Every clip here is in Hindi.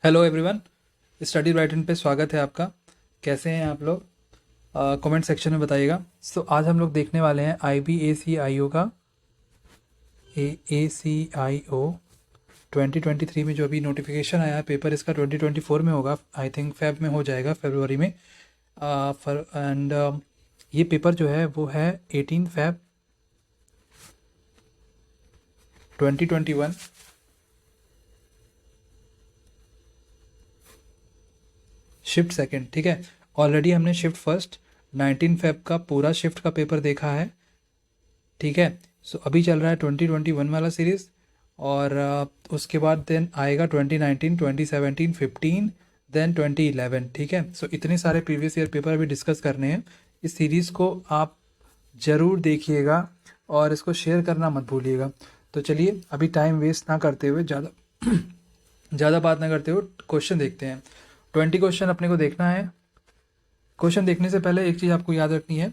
हेलो एवरीवन, स्टडी राइटिंग पे स्वागत है आपका। कैसे हैं आप लोग? कमेंट सेक्शन में बताइएगा। सो आज हम लोग देखने वाले हैं IBACIO का AACIO 2023 में जो अभी नोटिफिकेशन आया है। पेपर इसका 2024 में होगा, आई थिंक फेब में हो जाएगा, फरवरी में। एंड ये पेपर जो है वो है 18 फेब 2021। शिफ्ट सेकंड, ठीक है। ऑलरेडी हमने शिफ्ट फर्स्ट 19 फेब का पूरा शिफ्ट का पेपर देखा है, ठीक है। सो अभी चल रहा है 2021 वाला सीरीज़, और उसके बाद देन आएगा 2019, 2017, 15, देन 2011, ठीक है। सो इतने सारे प्रीवियस ईयर पेपर अभी डिस्कस करने हैं। इस सीरीज़ को आप ज़रूर देखिएगा और इसको शेयर करना मत भूलिएगा। तो चलिए अभी टाइम वेस्ट ना करते हुए, ज़्यादा बात ना करते हुए क्वेश्चन देखते हैं। 20 क्वेश्चन अपने को देखना है। क्वेश्चन देखने से पहले एक चीज़ आपको याद रखनी है।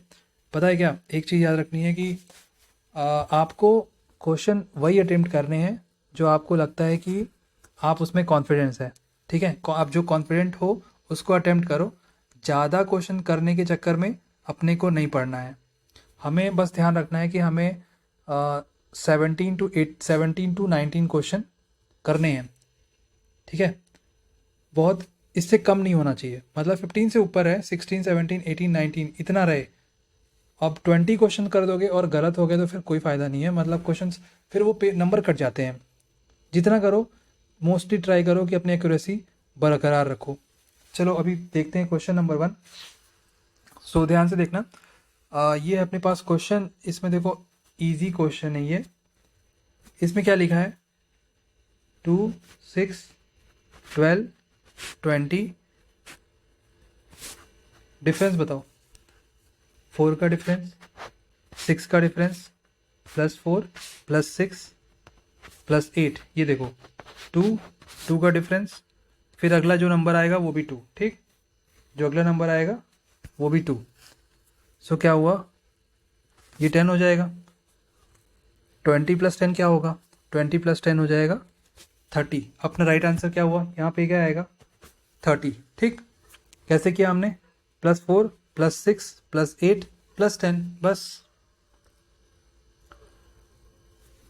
पता है क्या? एक चीज़ याद रखनी है कि आपको क्वेश्चन वही अटेम्प्ट करने हैं जो आपको लगता है कि आप उसमें कॉन्फिडेंस है, ठीक है। आप जो कॉन्फिडेंट हो उसको अटेम्प्ट करो। ज़्यादा क्वेश्चन करने के चक्कर में अपने को नहीं पढ़ना है। हमें बस ध्यान रखना है कि हमें 17 to 19 क्वेश्चन करने हैं, ठीक है। बहुत इससे कम नहीं होना चाहिए, मतलब 15 से ऊपर है, 16, 17, 18, 19 इतना रहे। अब 20 क्वेश्चन कर दोगे और गलत हो गए तो फिर कोई फ़ायदा नहीं है, मतलब क्वेश्चन फिर वो नंबर कट जाते हैं। जितना करो मोस्टली ट्राई करो कि अपनी एक्यूरेसी बरकरार रखो। चलो अभी देखते हैं क्वेश्चन नंबर 1। सो ध्यान से देखना। ये है अपने पास क्वेश्चन। इसमें देखो इजी क्वेश्चन है ये। इसमें क्या लिखा है? 2, 6, 12, 20। डिफरेंस बताओ। 4 का डिफरेंस, 6 का डिफरेंस, +4 +6 +8। ये देखो 2 का डिफरेंस, फिर अगला जो नंबर आएगा वो भी 2, ठीक। जो अगला नंबर आएगा वो भी 2। सो क्या हुआ? ये 10 हो जाएगा। 20 + 10 क्या होगा? 20 + 10 हो जाएगा 30। अपना राइट आंसर क्या हुआ? यहाँ पे क्या आएगा? 30, ठीक। कैसे किया हमने? +4 +6 +8 +10, बस।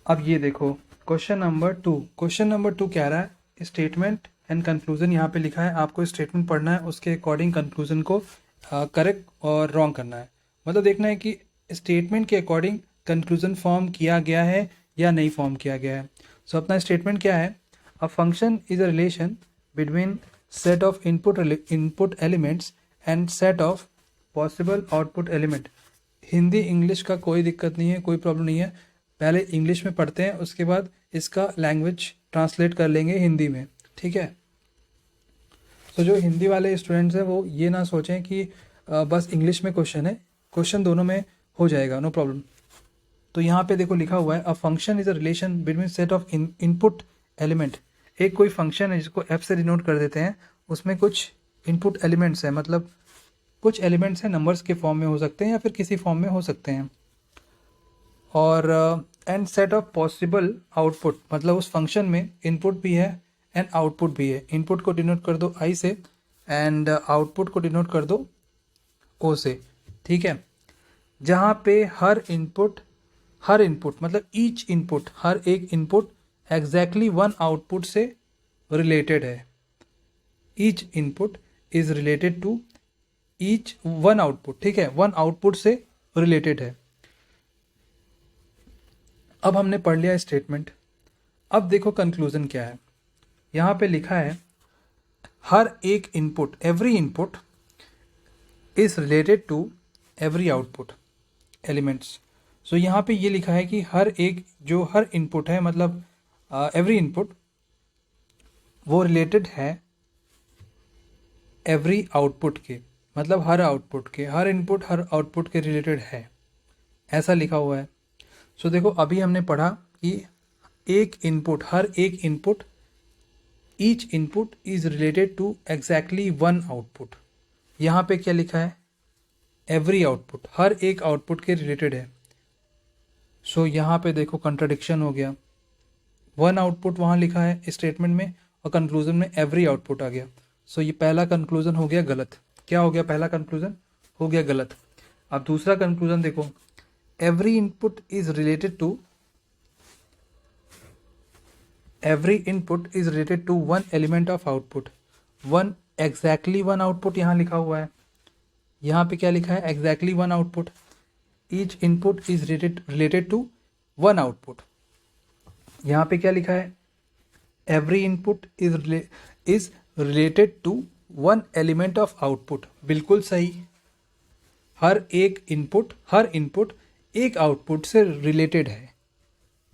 अब ये देखो क्वेश्चन नंबर 2। क्वेश्चन नंबर 2 कह रहा है स्टेटमेंट एंड कंक्लूजन। यहाँ पे लिखा है आपको स्टेटमेंट पढ़ना है, उसके अकॉर्डिंग कंक्लूजन को करेक्ट और रॉन्ग करना है। मतलब देखना है कि स्टेटमेंट के अकॉर्डिंग कंक्लूजन फॉर्म किया गया है या नहीं फॉर्म किया गया है। सो अपना स्टेटमेंट क्या है? A function is a relation between set of input elements and set of possible output element. Hindi English का कोई दिक्कत नहीं है, कोई प्रॉब्लम नहीं है। पहले इंग्लिश में पढ़ते हैं, उसके बाद इसका लैंग्वेज ट्रांसलेट कर लेंगे हिंदी में, ठीक है। तो जो हिंदी वाले स्टूडेंट्स हैं वो ये ना सोचें कि बस इंग्लिश में क्वेश्चन है। क्वेश्चन दोनों में हो जाएगा, नो प्रॉब्लम। तो यहाँ पे देखो लिखा हुआ है a function is a relation between set of input element. एक कोई फंक्शन है जिसको एफ से डिनोट कर देते हैं, उसमें कुछ इनपुट एलिमेंट्स हैं, मतलब कुछ एलिमेंट्स हैं, नंबर्स के फॉर्म में हो सकते हैं या फिर किसी फॉर्म में हो सकते हैं। और and set of possible output, मतलब उस फंक्शन में इनपुट भी है एंड आउटपुट भी है। इनपुट को डिनोट कर दो आई से एंड आउटपुट को डिनोट कर दो ओ से, ठीक है। जहाँ पे हर इनपुट मतलब ईच इनपुट, हर एक इनपुट एग्जैक्टली वन आउटपुट से रिलेटेड है। Each input is related to each one output, ठीक है, वन आउटपुट से रिलेटेड है। अब हमने पढ़ लिया स्टेटमेंट। अब देखो कंक्लूजन क्या है। यहाँ पे लिखा है हर एक input, every input is related to every output elements. So यहाँ पे ये लिखा है कि हर इनपुट है, मतलब एवरी इनपुट, वो रिलेटेड है एवरी आउटपुट के, मतलब हर आउटपुट के, हर इनपुट हर आउटपुट के रिलेटेड है, ऐसा लिखा हुआ है। सो देखो अभी हमने पढ़ा कि एक इनपुट, हर एक input, each input is related to exactly one output. यहाँ पे क्या लिखा है? एवरी आउटपुट, हर एक आउटपुट के रिलेटेड है। सो यहाँ पे देखो कंट्राडिक्शन हो गया। वन आउटपुट वहाँ लिखा है स्टेटमेंट में और कंक्लूजन में एवरी आउटपुट आ गया। सो ये पहला कंक्लूजन हो गया गलत। क्या हो गया? पहला कंक्लूजन हो गया गलत। अब दूसरा कंक्लूजन देखो, every input is related to one element of output. One exactly one output यहाँ लिखा हुआ है, यहाँ पे क्या लिखा है? Exactly one output. Each input is related to one output. यहाँ पे क्या लिखा है? Every input is related to one element of output. बिल्कुल सही। हर इनपुट एक आउटपुट से रिलेटेड है।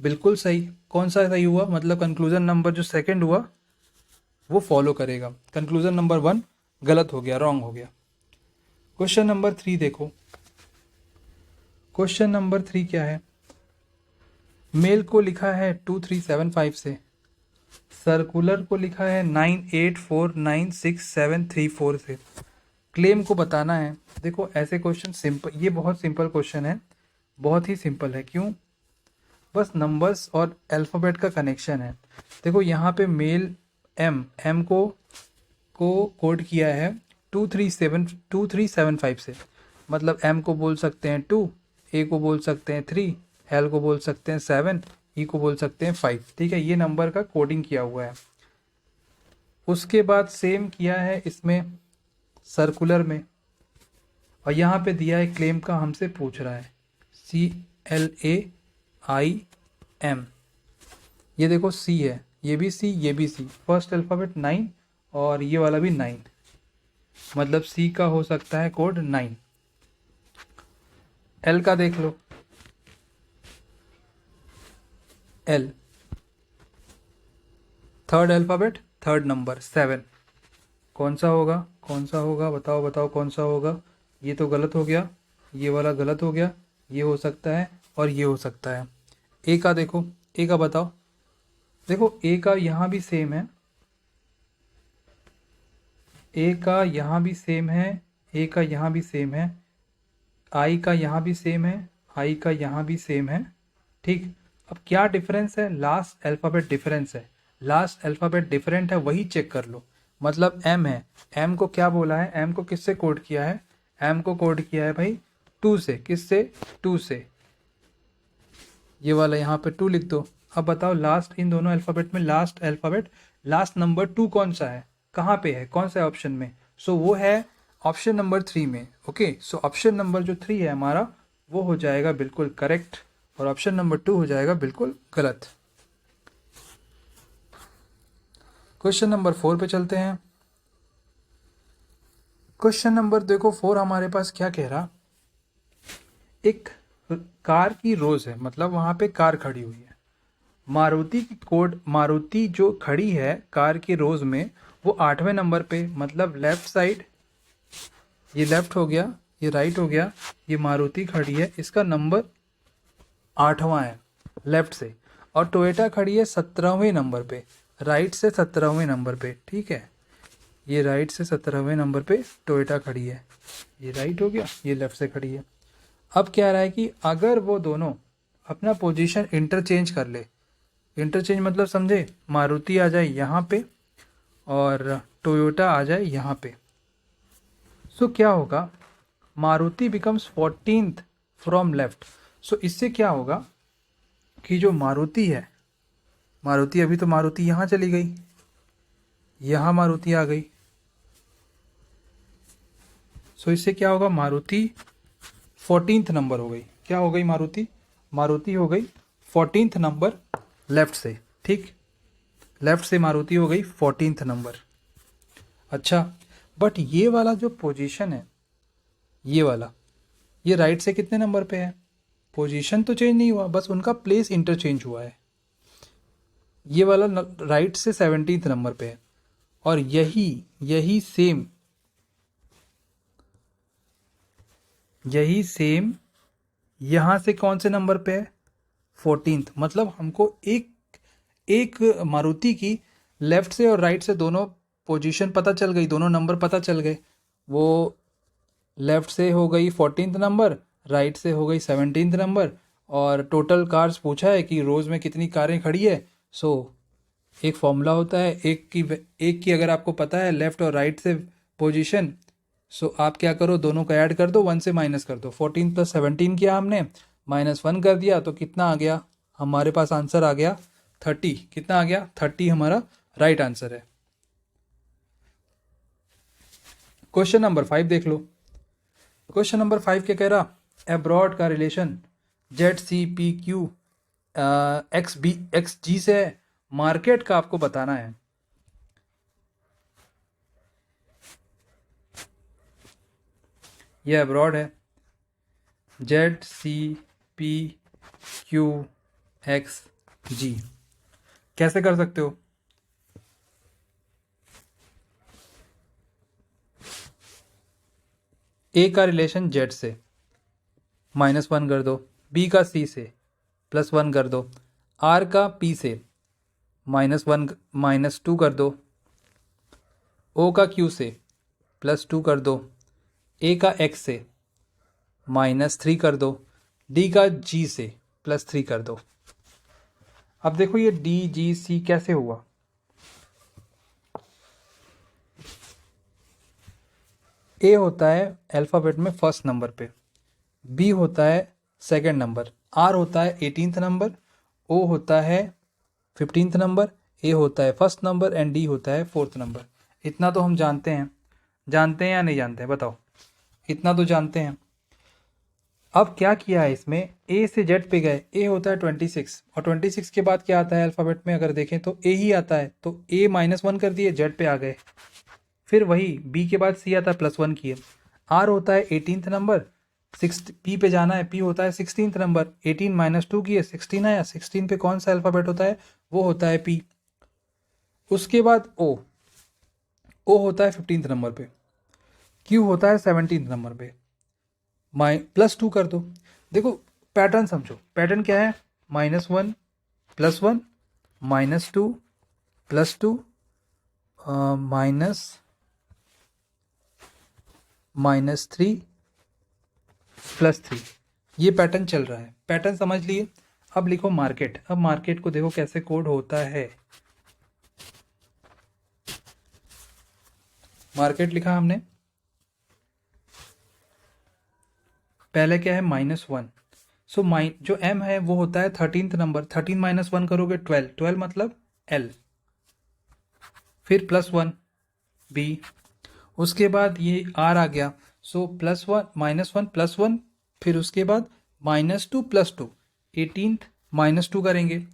बिल्कुल सही। कौन सा सही हुआ? मतलब कंक्लूजन नंबर जो सेकंड हुआ वो फॉलो करेगा। कंक्लूजन नंबर 1 गलत हो गया, रॉन्ग हो गया। क्वेश्चन नंबर 3 देखो। क्वेश्चन नंबर 3 क्या है? मेल को लिखा है 2375 से, सर्कुलर को लिखा है 98496734 से। क्लेम को बताना है। देखो ऐसे क्वेश्चन सिंपल, ये बहुत सिंपल क्वेश्चन है, बहुत ही सिंपल है। क्यों? बस नंबर्स और अल्फ़ाबेट का कनेक्शन है। देखो यहाँ पे मेल एम को कोड किया है 2375 से, मतलब एम को बोल सकते हैं 2, ए को बोल सकते हैं 3, एल को बोल सकते हैं 7, ई को बोल सकते हैं 5। ठीक है, ये नंबर का कोडिंग किया हुआ है। उसके बाद सेम किया है इसमें सर्कुलर में, और यहाँ पे दिया है क्लेम का, हमसे पूछ रहा है CLAIM। ये देखो C है, ये भी C, ये भी C। फर्स्ट अल्फ़ाबेट 9 और ये वाला भी 9, मतलब C का हो सकता है कोड 9। L का देख लो, L third alphabet, third number 7। कौन सा होगा? कौन सा होगा? बताओ बताओ कौन सा होगा? ये तो गलत हो गया, ये वाला गलत हो गया, ये हो सकता है और ये हो सकता है। ए का देखो, ए का बताओ। देखो ए का यहाँ भी सेम है, ए का यहाँ भी सेम है, ए का यहाँ भी सेम है, आई का यहाँ भी सेम है, आई का यहाँ भी सेम है। ठीक, अब क्या डिफरेंस है? लास्ट अल्फ़ाबेट डिफरेंस है। लास्ट अल्फ़ाबेट डिफरेंट है, वही चेक कर लो। मतलब एम है, एम को क्या बोला है? एम को किससे कोड किया है? एम को कोड किया है भाई 2 से। किससे? 2 से। ये वाला यहाँ पे 2 लिख दो। अब बताओ लास्ट, इन दोनों अल्फ़ाबेट में लास्ट अल्फ़ाबेट, लास्ट नंबर 2 कौन सा है? कहाँ पे है? कौन सा ऑप्शन में? सो वो है ऑप्शन नंबर 3 में। ओके, सो ऑप्शन नंबर जो 3 है हमारा, वो हो जाएगा बिल्कुल करेक्ट, और ऑप्शन नंबर 2 हो जाएगा बिल्कुल गलत। क्वेश्चन नंबर 4 पे चलते हैं। क्वेश्चन नंबर देखो 4 हमारे पास क्या कह रहा? एक कार की रोज है, मतलब वहां पे कार खड़ी हुई है। मारुति की कोड, मारुति जो खड़ी है कार की रोज में, वो 8वें नंबर पे, मतलब लेफ्ट साइड, ये लेफ्ट हो गया, ये राइट हो गया, ये मारुति खड़ी है, इसका नंबर 8वां है लेफ्ट से। और टोयोटा खड़ी है 17वें नंबर पे, राइट से 17वें नंबर पे। ठीक है, ये राइट से 17वें नंबर पे टोयोटा खड़ी है, ये राइट हो गया, ये लेफ्ट से खड़ी है। अब क्या रहा है कि अगर वो दोनों अपना पोजीशन इंटरचेंज कर ले, इंटरचेंज मतलब समझे, मारुति आ जाए यहाँ पे और टोयोटा आ जाए यहाँ पे, सो क्या होगा? Maruti becomes 14th from left. So इससे क्या होगा कि जो मारुति है, मारुति अभी तो मारुति यहाँ चली गई, यहाँ मारुति आ गई। सो इससे क्या होगा? मारुति 14th नंबर हो गई। क्या हो गई? मारुति, मारुति हो गई 14th नंबर लेफ्ट से। ठीक, लेफ्ट से मारुति हो गई 14th नंबर। अच्छा, बट ये वाला जो पोजीशन है, ये वाला, ये राइट से कितने नंबर पे है? पोजीशन तो चेंज नहीं हुआ, बस उनका प्लेस इंटरचेंज हुआ है। ये वाला राइट से 17th नंबर पे है, और यही सेम यहाँ से कौन से नंबर पे है? 14th। मतलब हमको एक मारुति की लेफ्ट से और राइट से दोनों पोजीशन पता चल गई, दोनों नंबर पता चल गए। वो लेफ्ट से हो गई 14th नंबर, राइट से हो गई 17th नंबर, और टोटल कार्स पूछा है कि रोज़ में कितनी कारें खड़ी है। सो एक फॉर्मूला होता है, एक की अगर आपको पता है लेफ्ट और राइट से पोजीशन, सो आप क्या करो, दोनों को ऐड कर दो, 1 से माइनस कर दो। 14 + 17 किया हमने, -1 कर दिया, तो कितना आ गया हमारे पास आंसर आ गया 30। कितना आ गया 30 हमारा राइट आंसर है। क्वेश्चन नंबर 5 देख लो। क्वेश्चन नंबर 5 क्या कह रहा, एब्रॉड का रिलेशन ZCPQ XG से है, मार्केट का आपको बताना है। यह अब्रॉड है, ZCPQXG। कैसे कर सकते हो, ए का रिलेशन जेड से -1 कर दो, बी का सी से +1 कर दो, आर का पी से -1 -2 कर दो, ओ का क्यू से +2 कर दो, ए का एक्स से -3 कर दो, डी का जी से +3 कर दो। अब देखो ये DGC कैसे हुआ। ए होता है अल्फ़ाबेट में फर्स्ट नंबर पे, बी होता है सेकंड नंबर, आर होता है 18th नंबर, ओ होता है 15th नंबर, ए होता है फर्स्ट नंबर एंड डी होता है 4th नंबर। इतना तो हम जानते हैं या नहीं जानते हैं बताओ, इतना तो जानते हैं। अब क्या किया है इसमें, ए से जेड पे गए, ए होता है 26 और 26 के बाद क्या आता है अल्फ़ाबेट में, अगर देखें तो ए ही आता है, तो ए -1 कर दिए, जेड पे आ गए। फिर वही बी के बाद सी आता है, +1 किए। आर होता है 18th नंबर, पी पे जाना है, पी होता है 16th नंबर, 18 -2 किए 16 आया, 16 पे कौन सा अल्फ़ाबेट होता है, वो होता है पी। उसके बाद ओ होता है 15th नंबर पे, क्यू होता है 17th नंबर पे, +2 कर दो। देखो पैटर्न समझो, पैटर्न क्या है, -1 +1 -2 +2 -3 +3, ये पैटर्न चल रहा है। पैटर्न समझ लिए। अब लिखो मार्केट। अब मार्केट को देखो कैसे कोड होता है। मार्केट लिखा हमने, पहले क्या है -1, सो जो m है वो होता है 13th नंबर, 13 -1 करोगे 12, 12 मतलब l, फिर +1 b, उसके बाद ये r आ गया, सो +1 -1 +1, फिर उसके बाद -2 +2, 18th -2 करेंगे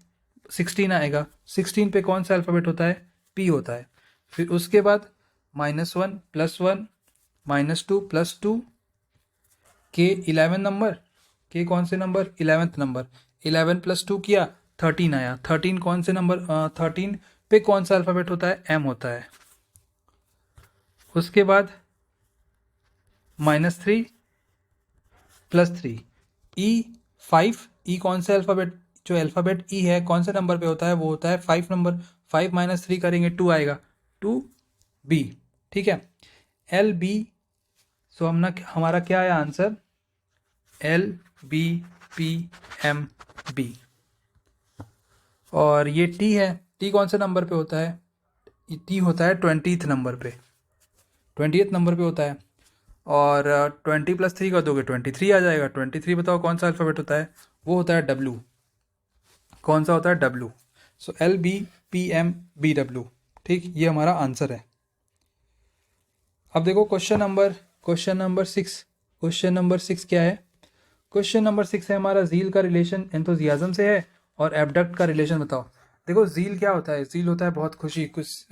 16 आएगा, 16 पे कौन सा अल्फ़ाबेट होता है, p होता है। फिर उसके बाद -1 +1 -2 +2 के 11 नंबर, के कौन से नंबर, 11th नंबर, 11 +2 किया 13 आया, 13 कौन से नंबर, 13 पे कौन सा अल्फ़ाबेट होता है, m होता है। उसके बाद -3 +3 E5, E कौन से अल्फ़ाबेट, जो अल्फ़ाबेट E है कौन से नंबर पे होता है, वो होता है 5 नंबर, 5 -3 करेंगे 2 आएगा, 2B। ठीक है, LB, सो हमारा क्या आया आंसर, LBPMB। और ये T है, T कौन से नंबर पे होता है, T होता है 20th नंबर पे, 20th नंबर पे होता है। और 20 + 3 कर दोगे 23 आ जाएगा। 23 बताओ कौन सा अल्फ़ाबेट होता है, वो होता है W। कौन सा होता है, W। सो LBPMBW। ठीक, ये हमारा आंसर है। अब देखो क्वेश्चन नंबर 6। क्वेश्चन नंबर 6 क्या है, क्वेश्चन नंबर 6 है हमारा, ज़ील का रिलेशन एंथुजियाज्म से है और एबडक्ट का रिलेशन बताओ। देखो ज़ील क्या होता है, ज़ील होता है बहुत खुशी, कुछ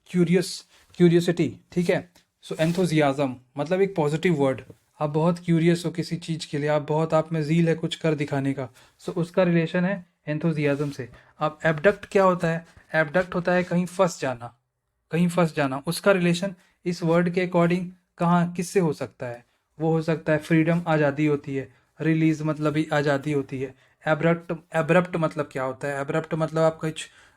क्यूरियसिटी। ठीक है, सो एंथुजियाज्म मतलब एक पॉजिटिव वर्ड, आप बहुत क्यूरियस हो किसी चीज़ के लिए, आप में ज़ील है कुछ कर दिखाने का, सो उसका रिलेशन है एंथुजियाज्म से। अब एबडक्ट क्या होता है, एबडक्ट होता है कहीं फंस जाना, उसका रिलेशन इस वर्ड के अकॉर्डिंग कहाँ किससे हो सकता है, वो हो सकता है फ्रीडम, आज़ादी होती है, रिलीज मतलब ही आज़ादी होती है। एब्रप्ट मतलब क्या होता है, एब्रप्ट मतलब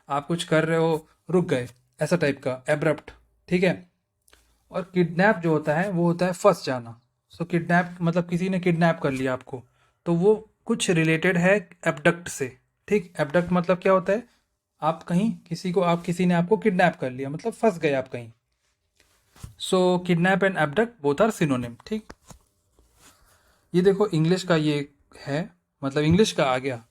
आप कुछ कर रहे हो, रुक गए, ऐसा टाइप का एब्रप्ट। ठीक है, और किडनैप जो होता है वो होता है फंस जाना। सो किडनैप मतलब किसी ने किडनैप कर लिया आपको, तो वो कुछ रिलेटेड है एबडक्ट से। ठीक, एबडक्ट मतलब क्या होता है, आप कहीं किसी ने आपको किडनैप कर लिया, मतलब फंस गए आप कहीं। So kidnap and abduct both are synonym, ठीक। ये देखो इंग्लिश का ये है, मतलब इंग्लिश का आ गया।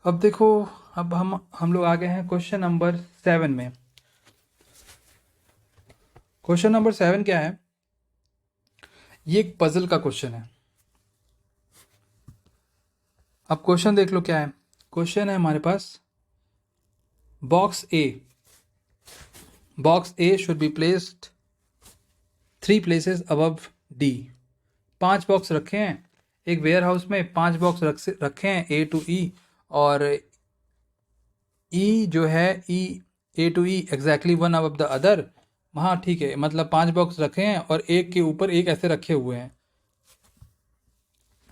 अब देखो, अब हम लोग आ गए हैं क्वेश्चन नंबर 7 में। क्वेश्चन नंबर 7 क्या है? ये एक पजल का क्वेश्चन है। अब क्वेश्चन देख लो क्या है। क्वेश्चन है हमारे पास, box A should be placed 3 places above D. 5 box रखे हैं एक वेयर हाउस में, 5 बॉक्स रखे हैं ए टू ई, और ई जो है A to E exactly one above the other. हाँ ठीक है, मतलब 5 बॉक्स रखे हैं और एक के ऊपर एक ऐसे रखे हुए हैं।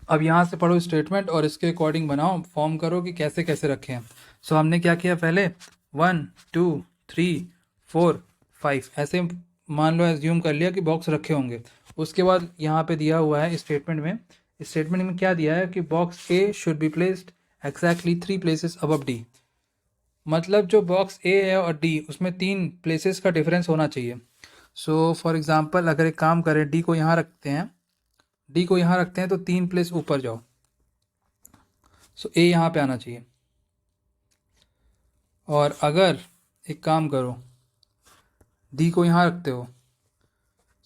अब यहाँ से पढ़ो स्टेटमेंट और इसके अकॉर्डिंग बनाओ, फॉर्म करो कि कैसे कैसे रखे हैं। सो हमने क्या किया पहले, 1 2 3 4 5 ऐसे मान लो, एज्यूम कर लिया कि बॉक्स रखे होंगे। उसके बाद यहाँ पे दिया हुआ है स्टेटमेंट में क्या दिया है कि box A should be placed exactly 3 places above D. मतलब जो बॉक्स ए है और डी, उसमें 3 प्लेसेस का डिफरेंस होना चाहिए। सो फॉर एग्जांपल अगर एक काम करें, डी को यहाँ रखते हैं तो 3 प्लेस ऊपर जाओ। सो ए यहाँ पे आना चाहिए। और अगर एक काम करो, डी को यहाँ रखते हो,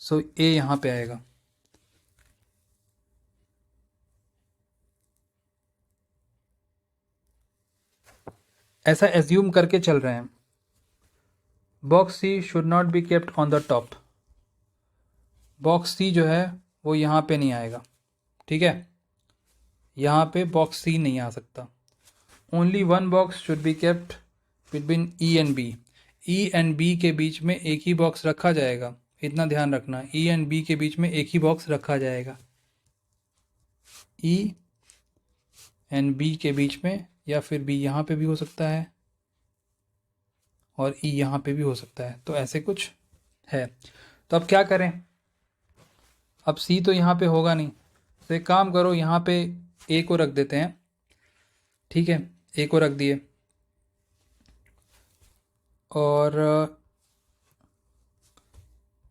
सो ए यहाँ पे आएगा। ऐसा एज्यूम करके चल रहे हैं। Box C should not be kept on the top. Box C जो है वो यहाँ पे नहीं आएगा, ठीक है। यहाँ पे बॉक्स सी नहीं आ सकता। Only one box should be kept between E and B. E and B के बीच में एक ही बॉक्स रखा जाएगा, इतना ध्यान रखना। ई एंड बी के बीच में एक ही बॉक्स रखा जाएगा। ई एंड बी के बीच में, या फिर बी यहाँ पे भी हो सकता है और ई यहाँ पे भी हो सकता है, तो ऐसे कुछ है। तो अब क्या करें? अब सी तो यहाँ पे होगा नहीं, तो एक काम करो, यहाँ पे ए को रख देते हैं, ठीक है। ए को रख दिए और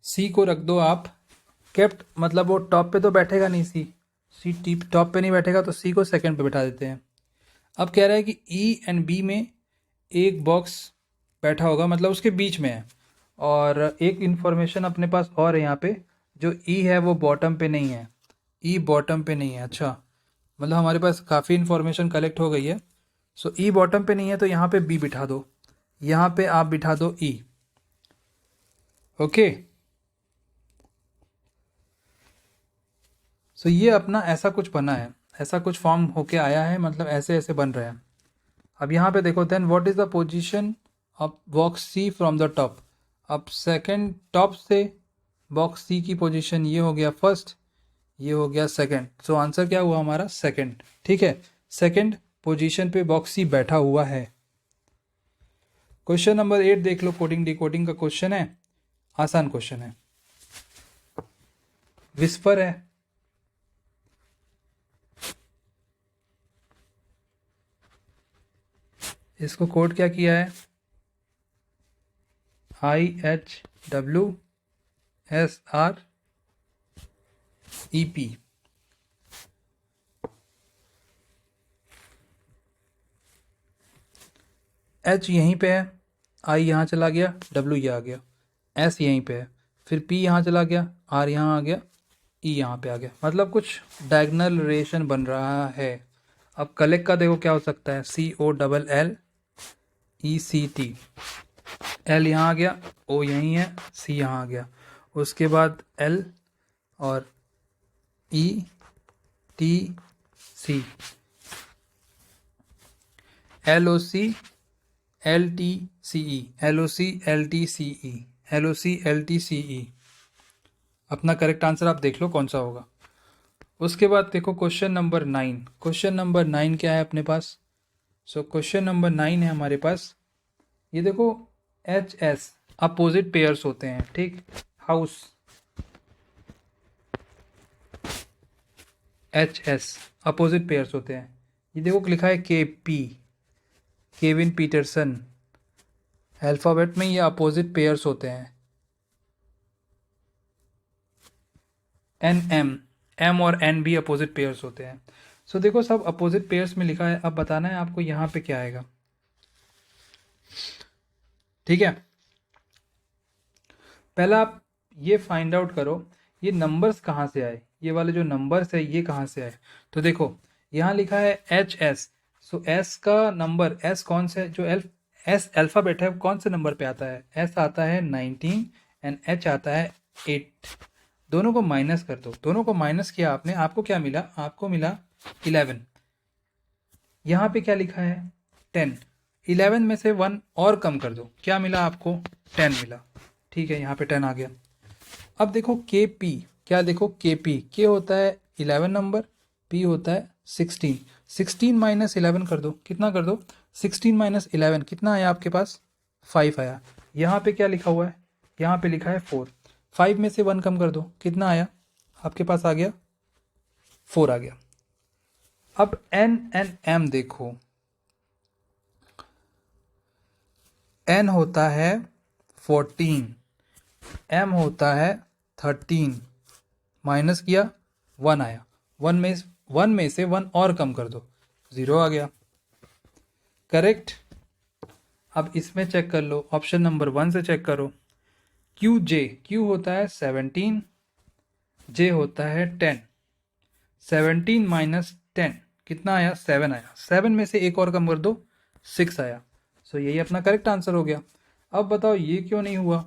सी को रख दो आप। केप्ट मतलब वो टॉप पे तो बैठेगा नहीं, सी टॉप पे नहीं बैठेगा, तो सी को सेकंड पे बैठा देते हैं। अब कह रहा है कि ई एंड बी में एक बॉक्स बैठा होगा, मतलब उसके बीच में है। और एक इन्फॉर्मेशन अपने पास और है यहाँ पे, जो ई है वो बॉटम पे नहीं है। ई बॉटम पे नहीं है, अच्छा, मतलब हमारे पास काफ़ी इन्फॉर्मेशन कलेक्ट हो गई है। सो ई बॉटम पे नहीं है, तो यहाँ पे बी बिठा दो, यहाँ पे आप बिठा दो ई। ओके, सो ये अपना ऐसा कुछ बना है, ऐसा कुछ फॉर्म होके आया है, मतलब ऐसे ऐसे बन रहे हैं। अब यहाँ पे देखो, then what is the position of box C from the top. अब सेकंड टॉप से बॉक्स सी की पोजीशन ये हो गया फर्स्ट, ये हो गया सेकंड। सो आंसर क्या हुआ हमारा? सेकंड, ठीक है। सेकंड पोजीशन पे बॉक्स सी बैठा हुआ है। क्वेश्चन नंबर 8 देख लो, कोडिंग डिकोडिंग का क्वेश्चन है, आसान क्वेश्चन है। विस्पर है, इसको कोड क्या किया है? IHWSREP। एच यहीं पे है, आई यहाँ चला गया, डब्ल्यू ये आ गया, एस यहीं पे है, फिर पी यहाँ चला गया, आर यहाँ आ गया, ई यहाँ पे आ गया। मतलब कुछ डायगोनल रिलेशन बन रहा है। अब कलेक्ट का देखो क्या हो सकता है, COLLECT। एल यहाँ आ गया, ओ यहीं है, सी यहाँ आ गया, उसके बाद एल और ETC, LOC LTCE। अपना करेक्ट आंसर आप देख लो कौन सा होगा। उसके बाद देखो क्वेश्चन नंबर 9। क्वेश्चन नंबर 9 क्या है अपने पास? सो क्वेश्चन नंबर 9 है हमारे पास, ये देखो HS अपोजिट पेयर्स होते हैं, ठीक। हाउस HS अपोजिट पेयर्स होते हैं। ये देखो लिखा है KP, केविन पीटरसन। अल्फ़ाबेट में ये अपोजिट पेयर्स होते हैं, एन एम, एम और एन भी अपोजिट पेयर्स होते हैं। सो देखो सब अपोजिट पेयर्स में लिखा है, अब बताना है आपको यहाँ पे क्या आएगा। ठीक है, पहला आप ये फाइंड आउट करो ये नंबर्स कहाँ से आए, ये वाले जो नंबर्स है ये कहाँ से आए। तो देखो यहाँ लिखा है एच एस, सो एस का नंबर, एस कौन से, जो एस अल्फ़ाबेट है कौन से नंबर पे आता है, एस आता है 19 एंड एच आता है 8। दोनों को माइनस कर दो, दोनों को माइनस किया आपने, आपको क्या मिला, आपको मिला 11। यहाँ पे क्या लिखा है 10, 11 में से 1 और कम कर दो, क्या मिला आपको 10 मिला। ठीक है, यहाँ पे 10 आ गया। अब देखो के पी, क्या देखो के पी, के होता है 11 नंबर, पी होता है 16, 16 माइनस 11 कर दो, कितना कर दो 16 माइनस 11 कितना आया आपके पास 5 आया। यहाँ पे क्या लिखा हुआ है, यहाँ पे लिखा है 4, 5 में से 1 कम कर दो, कितना आया आपके पास आ गया 4 आ गया। अब एन एंड एम देखो, एन होता है 14, एम होता है 13, माइनस किया 1 आया, 1 में से 1 और कम कर दो 0 आ गया, करेक्ट। अब इसमें चेक कर लो, ऑप्शन नंबर 1 से चेक करो, क्यू जे, क्यू होता है 17, जे होता है 10, 17 माइनस 10 कितना आया 7 आया, 7 में से एक और कम कर दो 6 आया। सो यही अपना करेक्ट आंसर हो गया। अब बताओ ये क्यों नहीं हुआ,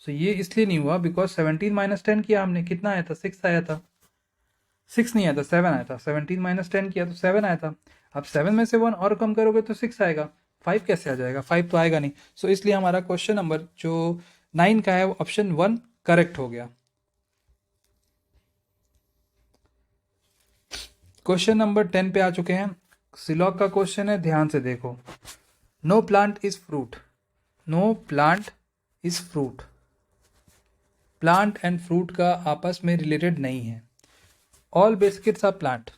सो ये इसलिए नहीं हुआ बिकॉज 17 माइनस 10 किया हमने, कितना आया था 6 आया था, 6 नहीं आया था 7 आया था, 17 माइनस 10 किया तो 7 आया था। अब 7 में से 1 और कम करोगे तो 6 आएगा, 5 कैसे आ जाएगा, 5 तो आएगा नहीं। सो इसलिए हमारा क्वेश्चन नंबर जो 9 का है वो ऑप्शन 1 करेक्ट हो गया। क्वेश्चन नंबर 10 पे आ चुके हैं, सिलॉग का क्वेश्चन है, ध्यान से देखो। No plant is fruit, no plant is fruit, plant and fruit का आपस में रिलेटेड नहीं है। ऑल बिस्किट्स आर प्लांट,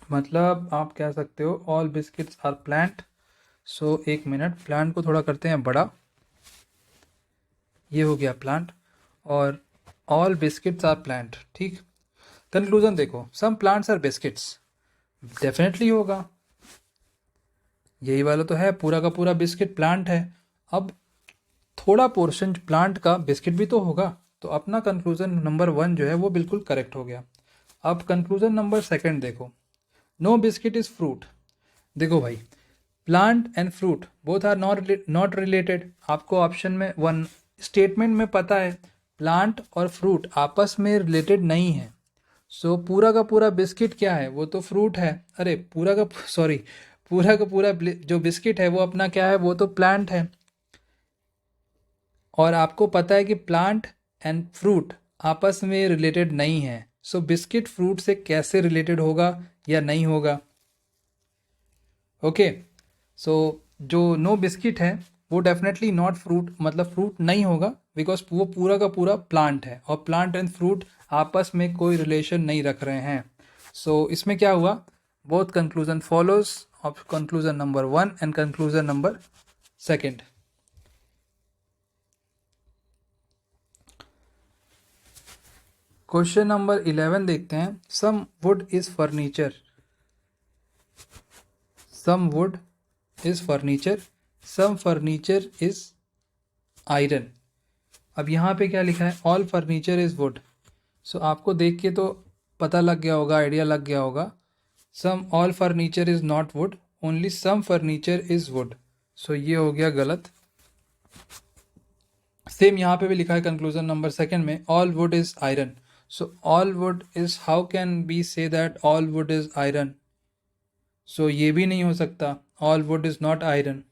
मतलब आप कह सकते हो ऑल बिस्किट्स आर प्लांट। सो एक मिनट, प्लांट को थोड़ा करते हैं बड़ा, ये हो गया प्लांट, और ऑल बिस्किट्स आर प्लांट। ठीक, कंक्लूजन देखो, some plants are biscuits, definitely होगा, यही वाला तो है, पूरा का पूरा बिस्किट प्लांट है। अब थोड़ा पोर्शन प्लांट का बिस्किट भी तो होगा, तो अपना कंक्लूजन नंबर 1 जो है वो बिल्कुल करेक्ट हो गया। अब कंक्लूजन नंबर 2 देखो, नो बिस्किट इज फ्रूट। देखो भाई, plant and fruit both are not related, आपको ऑप्शन में 1 स्टेटमेंट में पता है प्लांट और फ्रूट आपस में रिलेटेड नहीं है। सो पूरा का पूरा बिस्किट क्या है, वो तो फ्रूट है, अरे पूरा का पूरा जो बिस्किट है वो अपना क्या है, वो तो प्लांट है। और आपको पता है कि प्लांट एंड फ्रूट आपस में रिलेटेड नहीं है, सो बिस्किट फ्रूट से कैसे रिलेटेड होगा या नहीं होगा। ओके, सो जो नो बिस्किट है वो डेफिनेटली नॉट फ्रूट, मतलब फ्रूट नहीं होगा, बिकॉज वो पूरा का पूरा प्लांट है, और प्लांट एंड फ्रूट आपस में कोई रिलेशन नहीं रख रहे हैं। सो इसमें क्या हुआ, both conclusion follows of conclusion number 1 and conclusion number 2। Question number 11 देखते हैं, some wood is furniture, some wood is furniture, some furniture is iron. अब यहाँ पे क्या लिखा है, all furniture is wood. So आपको देख के तो पता लग गया होगा, आइडिया लग गया होगा, some all furniture is not wood, only some furniture is wood. So ये हो गया गलत। सेम यहाँ पे भी लिखा है कंक्लूजन नंबर 2 में, all wood is iron. So all wood is, how can be say that all wood is iron, so ये भी नहीं हो सकता, all wood is not iron.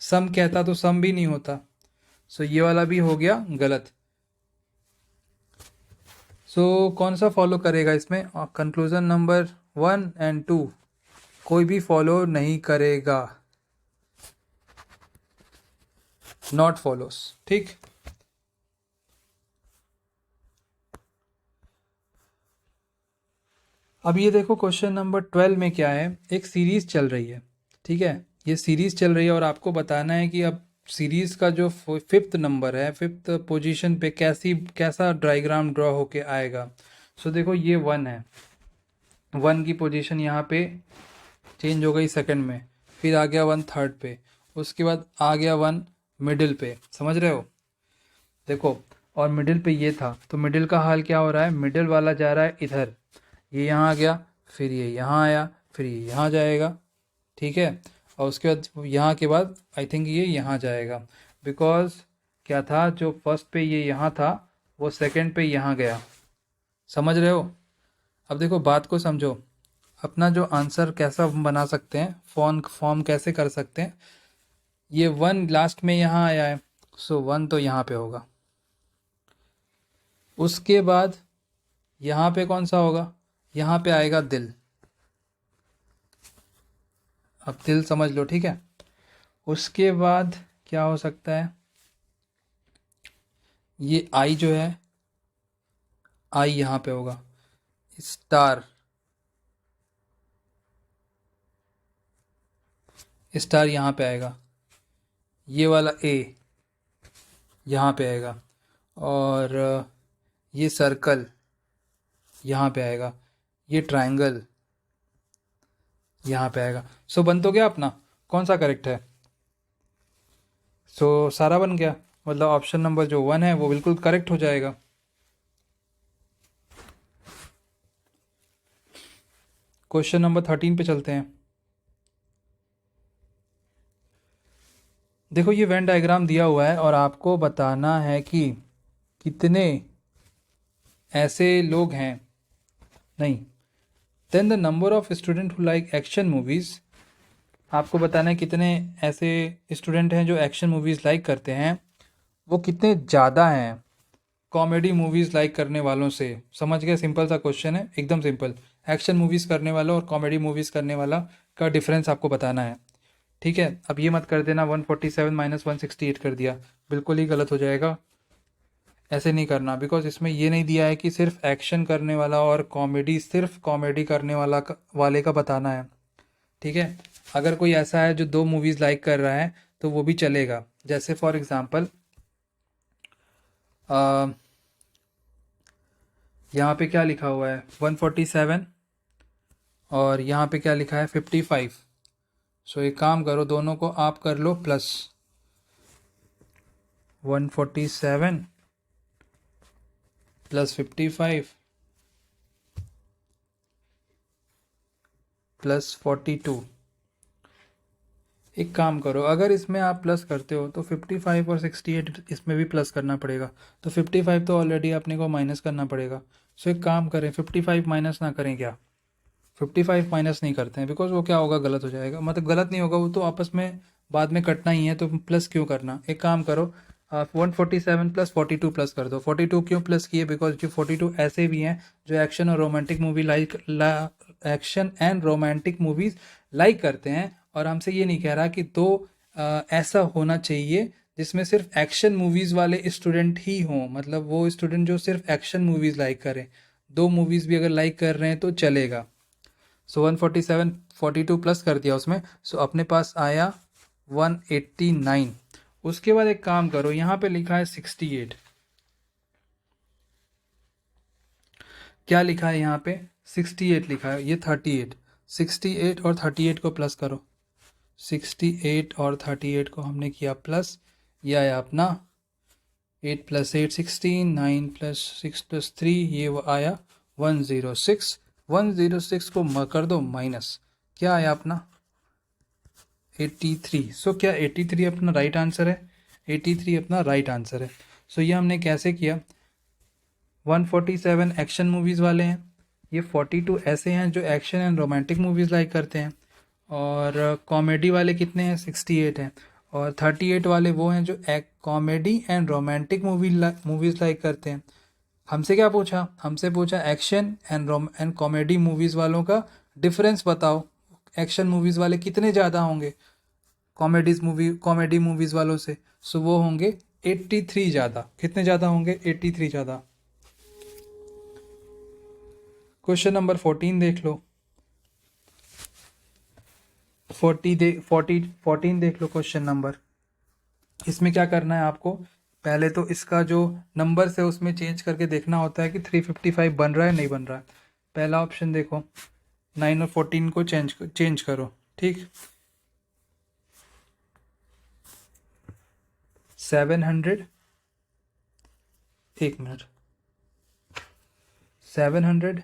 Some कहता तो सम भी नहीं होता, सो ये वाला भी हो गया गलत। सो कौन सा फॉलो करेगा इसमें, कंक्लूजन नंबर 1 एंड 2 कोई भी फॉलो नहीं करेगा, नॉट फॉलोस। ठीक, अब ये देखो क्वेश्चन नंबर 12 में क्या है, एक सीरीज चल रही है, ठीक है, ये सीरीज़ चल रही है और आपको बताना है कि अब सीरीज़ का जो फिफ्थ नंबर है, फिफ्थ पोजीशन पे कैसा डायग्राम ड्रॉ होके आएगा। सो देखो ये 1 है, 1 की पोजीशन यहाँ पे चेंज हो गई सेकंड में, फिर आ गया 1 थर्ड पे, उसके बाद आ गया 1 मिडिल पे, समझ रहे हो। देखो, और मिडिल पे ये था, तो मिडिल का हाल क्या हो रहा है, मिडिल वाला जा रहा है इधर, ये यहाँ आ गया, फिर ये यहाँ आया, फिर ये यहाँ जाएगा, ठीक है। और उसके बाद यहाँ के बाद आई थिंक ये यहाँ जाएगा, बिकॉज क्या था, जो फर्स्ट पे ये यहाँ था वो सेकंड पे यहाँ गया, समझ रहे हो। अब देखो बात को समझो, अपना जो आंसर कैसा बना सकते हैं, फॉर्म कैसे कर सकते हैं। ये 1 लास्ट में यहाँ आया है, सो 1 तो यहाँ पे होगा, उसके बाद यहाँ पे कौन सा होगा, यहाँ पे आएगा दिल। अब दिल समझ लो, ठीक है। उसके बाद क्या हो सकता है, ये आई जो है, आई यहाँ पे होगा, स्टार, स्टार यहाँ पे आएगा, ये वाला ए यहाँ पे आएगा, और ये सर्कल यहाँ पे आएगा, ये ट्रायंगल यहाँ पे आएगा। सो बन तो गया अपना, कौन सा करेक्ट है। सो सारा बन गया, मतलब ऑप्शन नंबर जो 1 है वो बिल्कुल करेक्ट हो जाएगा। क्वेश्चन नंबर 13 पे चलते हैं। देखो ये वेन डायग्राम दिया हुआ है और आपको बताना है कि कितने ऐसे लोग हैं, नहीं, then the number of student who like action movies. आपको बताना है कितने ऐसे स्टूडेंट हैं जो एक्शन मूवीज़ लाइक करते हैं, वो कितने ज़्यादा हैं कॉमेडी मूवीज़ लाइक करने वालों से। समझ गए, सिंपल सा क्वेश्चन है, एकदम सिंपल। एक्शन मूवीज़ करने वाला और कॉमेडी मूवीज़ करने वाला का डिफरेंस आपको बताना है, ठीक है। अब ये मत कर देना 147 माइनस 168 कर दिया, बिल्कुल ही गलत हो जाएगा, ऐसे नहीं करना, बिकॉज इसमें ये नहीं दिया है कि सिर्फ एक्शन करने वाला और कॉमेडी, सिर्फ कॉमेडी करने वाले का बताना है, ठीक है। अगर कोई ऐसा है जो 2 मूवीज़ लाइक कर रहा है तो वो भी चलेगा। जैसे फॉर एग्ज़ाम्पल यहाँ पे क्या लिखा हुआ है 147 और यहाँ पे क्या लिखा है 55। सो एक काम करो, दोनों को आप कर लो प्लस, 147 प्लस 55 प्लस 42। एक काम करो, अगर इसमें आप प्लस करते हो तो 55 और 68 इसमें भी प्लस करना पड़ेगा, तो 55 तो ऑलरेडी अपने को माइनस करना पड़ेगा। सो एक काम करें, 55 माइनस ना करें क्या, 55 माइनस नहीं करते हैं, बिकॉज वो क्या होगा, गलत हो जाएगा, मतलब गलत नहीं होगा, वो तो आपस में बाद में कटना ही है, तो प्लस क्यों करना। एक काम करो, 147 प्लस 42 प्लस कर दो। 42 क्यों प्लस किए, बिकॉज जो 42 ऐसे भी हैं जो एक्शन और romantic movie action and romantic movies like करते हैं, और हमसे ये नहीं कह रहा कि दो ऐसा होना चाहिए जिसमें सिर्फ एक्शन मूवीज़ वाले स्टूडेंट ही हों, मतलब वो स्टूडेंट जो सिर्फ एक्शन मूवीज़ लाइक करें, 2 मूवीज़ भी अगर लाइक कर रहे हैं तो चलेगा। सो 147 42 प्लस कर दिया उसमें, सो अपने पास आया 189। उसके बाद एक काम करो, यहाँ पे लिखा है 68, क्या लिखा है यहाँ पे 68 लिखा है, ये 38, 68 और 38 को प्लस करो, 68 और 38 को हमने किया प्लस, ये आया अपना 8 प्लस 8 16, 9 प्लस 6 प्लस 3, ये वो आया 106। 106 को कर दो माइनस, क्या आया अपना 83। सो क्या 83 अपना राइट आंसर है, 83 अपना राइट आंसर है। सो ये हमने कैसे किया, 147 एक्शन मूवीज़ वाले हैं, ये 42 ऐसे हैं जो action and romantic movies like करते हैं, और कॉमेडी वाले कितने हैं 68 हैं, और 38 वाले वो हैं जो comedy and romantic movies like करते हैं। हमसे क्या पूछा, हमसे पूछा एक्शन एंड कॉमेडी मूवीज़ वालों का डिफरेंस बताओ, एक्शन मूवीज़ वाले कितने ज़्यादा होंगे कॉमेडी मूवीज़ वालों से। सो वो होंगे 83 ज़्यादा, कितने ज़्यादा होंगे 83 ज़्यादा। क्वेश्चन नंबर 14 देख लो। 14 देख लो क्वेश्चन नंबर। इसमें क्या करना है आपको, पहले तो इसका जो नंबर है उसमें चेंज करके देखना होता है कि 355 बन रहा है नहीं बन रहा है। पहला ऑप्शन देखो, 9 और 14 को चेंज करो, ठीक। 700, एक मिनट, 700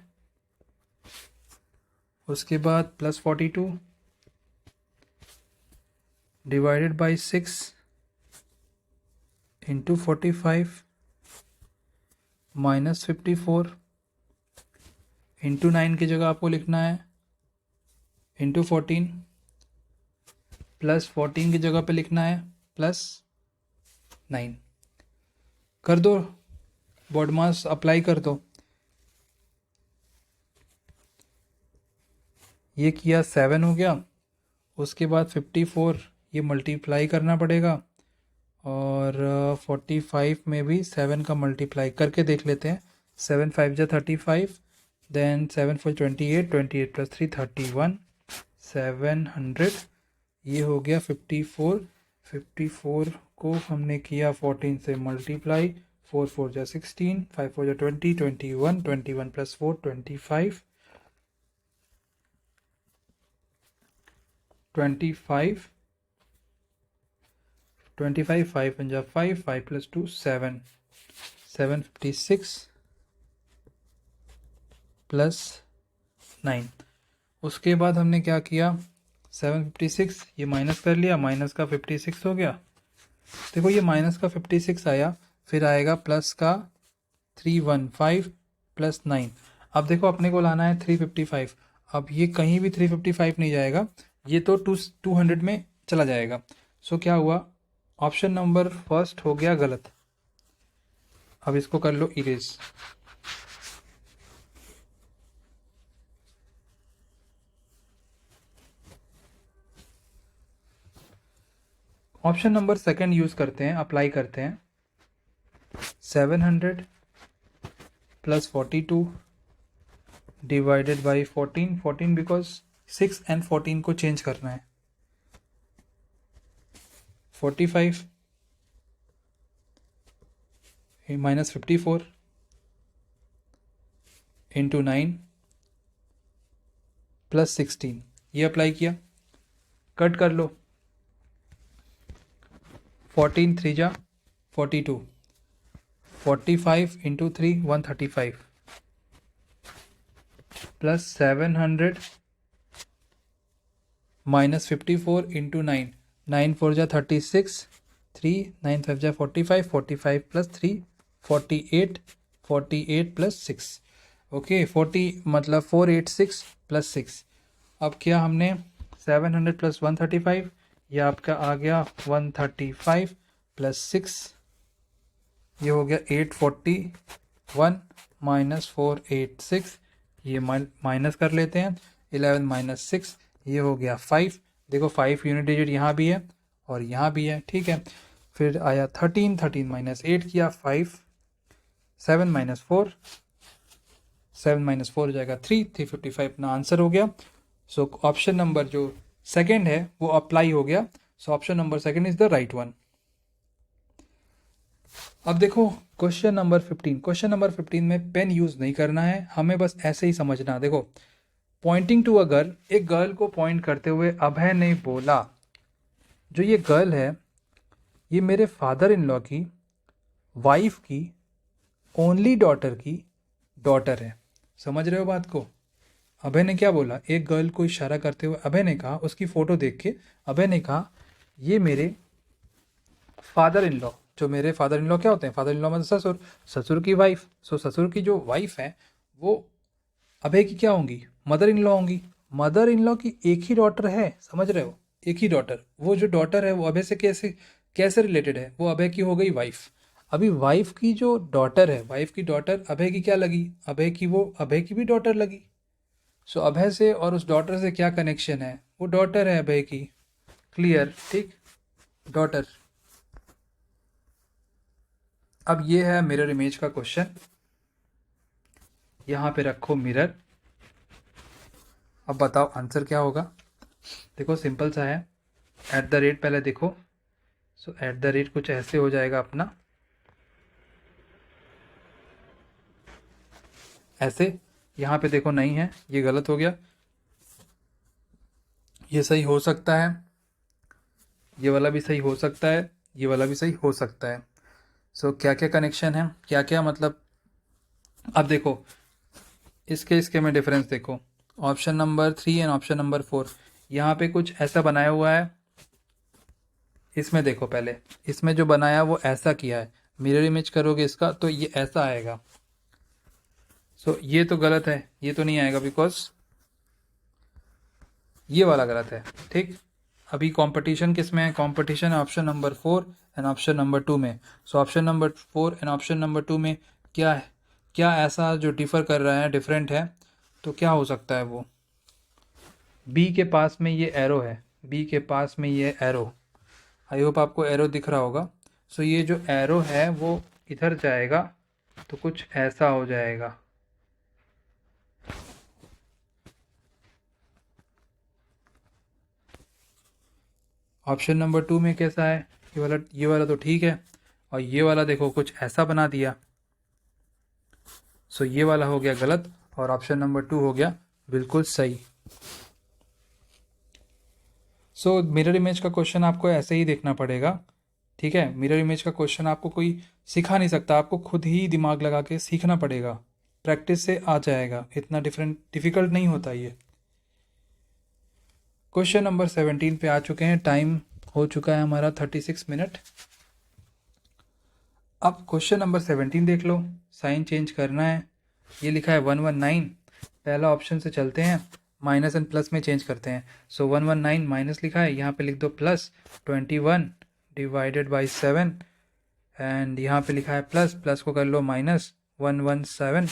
उसके बाद plus 42 divided by 6 into 45 minus 54 into 9 की जगह आपको लिखना है इंटू 14 प्लस 14 की जगह पे लिखना है प्लस 9। कर दो, बॉडमास अप्लाई कर दो। ये किया 7 हो गया, उसके बाद 54 ये मल्टीप्लाई करना पड़ेगा, और 45 में भी 7 का मल्टीप्लाई करके देख लेते हैं। 7 5 जा 35, देन 7 4 28, 28 प्लस 3 31, 700 ये हो गया 54। 54 को हमने किया 14 से मल्टीप्लाई, 4 4 जा 16, 5 4 जा 20, 21, 21 प्लस 4 25, 25 25 5 पंजा 5, 5 प्लस 2 7, 756 प्लस 9। उसके बाद हमने क्या किया, 756 ये माइनस कर लिया, माइनस का 56 हो गया। देखो ये माइनस का 56 आया, फिर आएगा प्लस का 315 प्लस 9। अब देखो अपने को लाना है 355। अब ये कहीं भी 355 नहीं जाएगा, ये तो 200 में चला जाएगा। सो क्या हुआ, ऑप्शन नंबर फर्स्ट हो गया गलत। अब इसको कर लो erase. Option number second use करते हैं, अप्लाई करते हैं। 700 plus 42 divided by 14, 14 because 6 and 14 को चेंज करना है। 45 माइनस 54 इंटू 9 प्लस 16, ये अप्लाई किया, कट कर लो। 14 3 जा 42, 45 इंटू 3 135 प्लस 700 माइनस 54 इंटू 9, 9 4 जा 36, 3 9 5 जा 45, 45 प्लस 3 48, 48 प्लस 6, ओके 40 मतलब 486 प्लस 6। अब क्या हमने 700 प्लस 135, ये आपका आ गया 135 प्लस 6, ये हो गया 841 माइनस 486, ये माइनस कर लेते हैं, 11 माइनस 6 ये हो गया 5। देखो 5 यूनिट डिजिट यहाँ भी है और यहाँ भी है, ठीक है। फिर आया 13, 13 माइनस 8 किया 5, 7 माइनस 4, 7 माइनस 4 हो जाएगा 3, 355 अपना आंसर हो गया। सो ऑप्शन नंबर जो सेकेंड है वो अप्लाई हो गया। So option number second is the right one. अब देखो क्वेश्चन नंबर 15। क्वेश्चन नंबर 15 में पेन यूज नहीं करना है, हमें बस ऐसे ही समझना। देखो पॉइंटिंग टू अ गर्ल, एक गर्ल को पॉइंट करते हुए अभय ने बोला, जो ये गर्ल है ये मेरे फादर इन लॉ की वाइफ की ओनली डॉटर की डॉटर है। समझ रहे हो बात को? अभय ने क्या बोला, एक गर्ल को इशारा करते हुए अभय ने कहा, उसकी फोटो देख के अभय ने कहा ये मेरे फादर इन लॉ, जो मेरे फादर इन लॉ क्या होते हैं, फादर इन लॉ मतलब ससुर, ससुर की वाइफ। सो ससुर की जो वाइफ है वो अभय की क्या होंगी, मदर इन लॉ होंगी। मदर इन लॉ की एक ही डॉटर है, समझ रहे हो, एक ही डॉटर। वो जो डॉटर है वो अभय से कैसे कैसे रिलेटेड है, वो अभय की हो गई वाइफ। अभी वाइफ की जो डॉटर है, वाइफ की डॉटर अभय की क्या लगी, अभय की वो अभय की भी डॉटर लगी। सो अभय से और उस डॉटर से क्या कनेक्शन है, वो डॉटर है अभय की। क्लियर, ठीक, डॉटर। अब ये है मिरर इमेज का क्वेश्चन, यहाँ पे रखो मिरर। अब बताओ आंसर क्या होगा। देखो सिंपल सा है, एट द रेट पहले देखो। सो एट द रेट कुछ ऐसे हो जाएगा अपना, ऐसे। यहाँ पे देखो नहीं है, ये गलत हो गया, ये सही हो सकता है, ये वाला भी सही हो सकता है, ये वाला भी सही हो सकता है। सो क्या क्या कनेक्शन है, क्या क्या मतलब, अब देखो इसके में डिफरेंस देखो। Option number 3 and option number 4, यहाँ पे कुछ ऐसा बनाया हुआ है। इसमें देखो पहले, इसमें जो बनाया वो ऐसा किया है, मिरर इमेज करोगे इसका तो ये ऐसा आएगा। सो ये तो गलत है, ये तो नहीं आएगा, बिकॉज ये वाला गलत है। ठीक, अभी कंपटीशन किस में है, कंपटीशन है option number 4 and option number 2 में। So option number 4 and option number 2 में क्या है, क्या ऐसा जो डिफर कर रहा है, डिफरेंट है, तो क्या हो सकता है वो। बी के पास में ये एरो है, बी के पास में ये एरो, आई होप आपको एरो दिख रहा होगा। सो ये जो एरो है वो इधर जाएगा तो कुछ ऐसा हो जाएगा। ऑप्शन नंबर 2 में कैसा है, ये वाला तो ठीक है, और ये वाला देखो कुछ ऐसा बना दिया। सो ये वाला हो गया गलत और ऑप्शन नंबर 2 हो गया बिल्कुल सही। सो मिरर इमेज का क्वेश्चन आपको ऐसे ही देखना पड़ेगा। ठीक है, मिरर इमेज का क्वेश्चन आपको कोई सिखा नहीं सकता, आपको खुद ही दिमाग लगा के सीखना पड़ेगा, प्रैक्टिस से आ जाएगा, इतना डिफिकल्ट नहीं होता ये। क्वेश्चन नंबर 17 पे आ चुके हैं, टाइम हो चुका है हमारा 36 मिनट। अब क्वेश्चन नंबर 17 देख लो, साइन चेंज करना है, ये लिखा है 119, पहला ऑप्शन से चलते हैं, माइनस एंड प्लस में चेंज करते हैं। सो 119 माइनस लिखा है, यहाँ पे लिख दो प्लस 21 डिवाइडेड बाई 7, एंड यहाँ पे लिखा है प्लस, प्लस को कर लो माइनस 117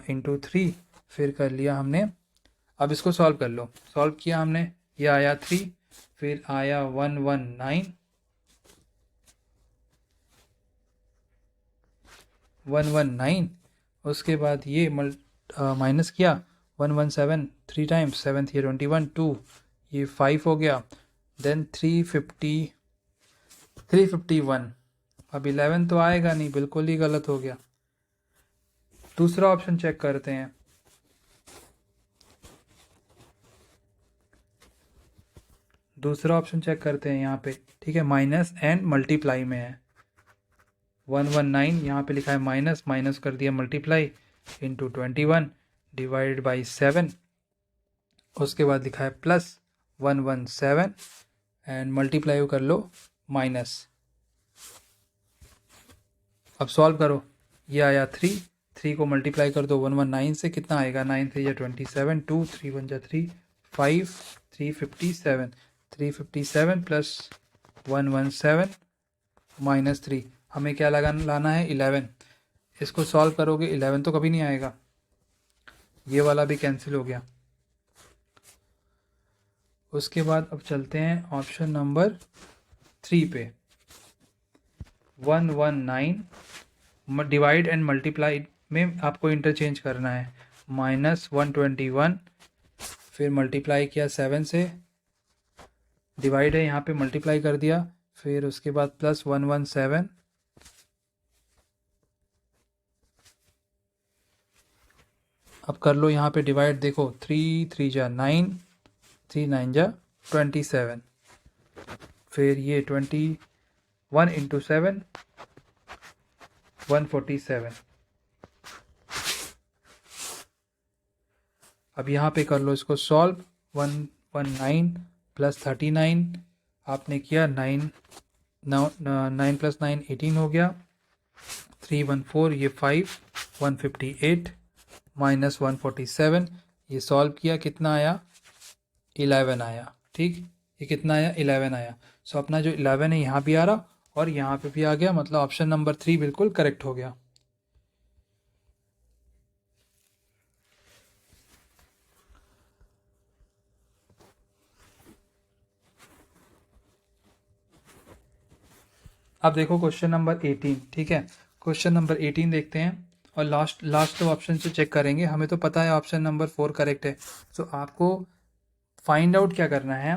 इंटू 3, फिर कर लिया हमने। अब इसको सॉल्व कर लो, सॉल्व किया हमने, ये आया 3, फिर आया 119, उसके बाद ये माइनस किया 117 3 टाइम्स, 7 ये 21, 2 ये 5 हो गया, देन 351। अब 11 तो आएगा नहीं, बिल्कुल ही गलत हो गया। दूसरा ऑप्शन चेक करते हैं, दूसरा ऑप्शन चेक करते हैं यहाँ पे। ठीक है, माइनस एंड मल्टीप्लाई में है, 119 यहाँ पे लिखा है माइनस, माइनस कर दिया मल्टीप्लाई इंटू 21 डिवाइडेड बाई 7, उसके बाद लिखा है प्लस 117 एंड मल्टीप्लाई कर लो माइनस। अब सॉल्व करो, ये आया 3 को मल्टीप्लाई कर दो 119 से, कितना आएगा, 9 से 27, 2 3 1 3 5 357, 357 प्लस 117 माइनस 3, हमें क्या लाना है 11। इसको सॉल्व करोगे 11 तो कभी नहीं आएगा, ये वाला भी कैंसिल हो गया। उसके बाद अब चलते हैं ऑप्शन नंबर 3 पे, 119 डिवाइड एंड मल्टीप्लाई में आपको इंटरचेंज करना है, माइनस 121, फिर मल्टीप्लाई किया 7 से, डिवाइड है यहाँ पे मल्टीप्लाई कर दिया, फिर उसके बाद प्लस 117, अब कर लो यहाँ पे डिवाइड, देखो 3 3 जा 9, 3 9 जा 27, फिर ये 21 इंटू 7 147। अब यहाँ पे कर लो इसको सॉल्व, 119 प्लस 39, आपने किया 9 प्लस 9 18 हो गया, 314 ये 5 158 माइनस 147, ये सॉल्व किया, कितना आया 11 आया। ठीक, ये कितना आया 11 आया। सो अपना जो 11 है यहाँ भी आ रहा और यहाँ पे भी आ गया, मतलब ऑप्शन नंबर 3 बिल्कुल करेक्ट हो गया। अब देखो क्वेश्चन नंबर 18। ठीक है, क्वेश्चन नंबर 18 देखते हैं और लास्ट दो ऑप्शन से चेक करेंगे। हमें तो पता है ऑप्शन नंबर 4 करेक्ट है, सो आपको फाइंड आउट क्या करना है,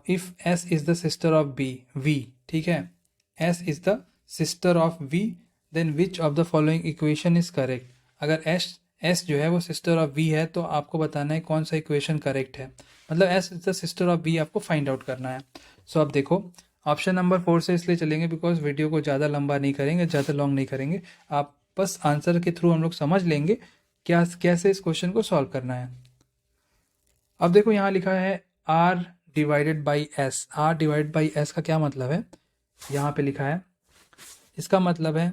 if S is the sister of B V, ठीक है, S is the sister of V, then which of the following equation is correct. अगर एस जो है वो सिस्टर ऑफ वी है तो आपको बताना है कौन सा इक्वेशन करेक्ट है, मतलब S is the sister of V आपको फाइंड आउट करना है। सो अब देखो ऑप्शन नंबर 4 से इसलिए चलेंगे बिकॉज वीडियो को ज़्यादा लंबा नहीं करेंगे, ज़्यादा लॉन्ग नहीं करेंगे, आप बस आंसर के थ्रू हम लोग समझ लेंगे क्या कैसे इस क्वेश्चन को सॉल्व करना है। अब देखो यहाँ लिखा है R divided by S. R divide by S का क्या मतलब है, यहाँ पे लिखा है, इसका मतलब है